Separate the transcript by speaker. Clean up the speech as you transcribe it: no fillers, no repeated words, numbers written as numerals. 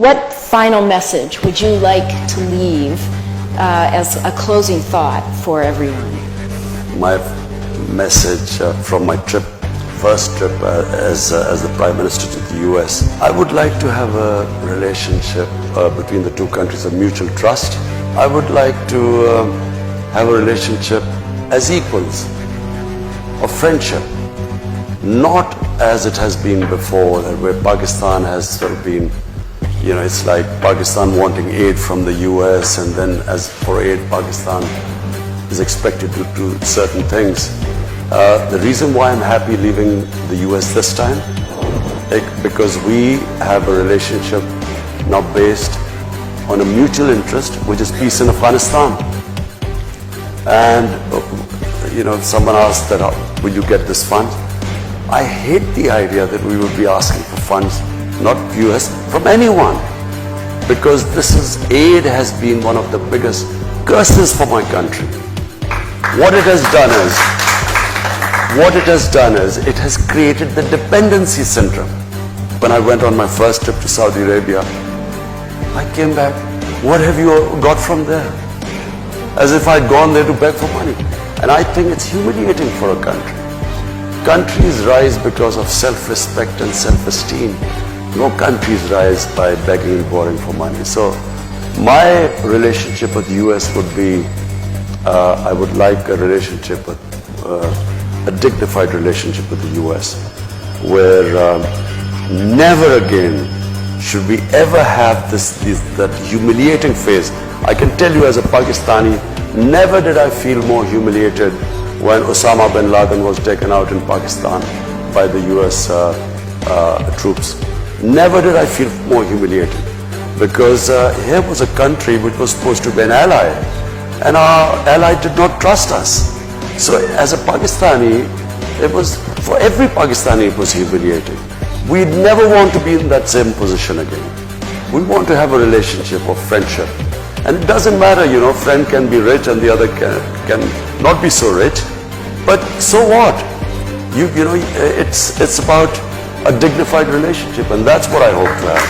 Speaker 1: What final message would you like to leave as a closing thought for everyone?
Speaker 2: My message from my first trip as the Prime Minister to the US, I would like to have a relationship between the two countries of mutual trust. I would like to have a relationship as equals, of friendship, not as it has been before, where Pakistan has sort of been, you know, it's like Pakistan wanting aid from the US, and then as for aid, Pakistan is expected to do certain things. The reason why I'm happy leaving the US this time, because we have a relationship now based on a mutual interest, which is peace in Afghanistan. And, you know, someone asked that, will you get this fund? I hate the idea that we would be asking for funds, not US, from anyone. Because aid has been one of the biggest curses for my country. What it has done is, it has created the dependency syndrome. When I went on my first trip to Saudi Arabia, I came back, what have you got from there? As if I'd gone there to beg for money. And I think it's humiliating for a country. Countries rise because of self-respect and self-esteem. No countries rise by begging and borrowing for money. So my relationship with the US would be, I would like a relationship with, a dignified relationship with the US, where never again should we ever have that humiliating phase. I can tell you as a Pakistani, never did I feel more humiliated when Osama bin Laden was taken out in Pakistan by the US troops. Never did I feel more humiliated, because here was a country which was supposed to be an ally, and our ally did not trust us. So as a Pakistani, for every Pakistani it was humiliating. We never want to be in that same position again. We want to have a relationship of friendship. And it doesn't matter, you know, friend can be rich and the other can not be so rich. But so what? You know, it's about a dignified relationship, and that's what I hope to have.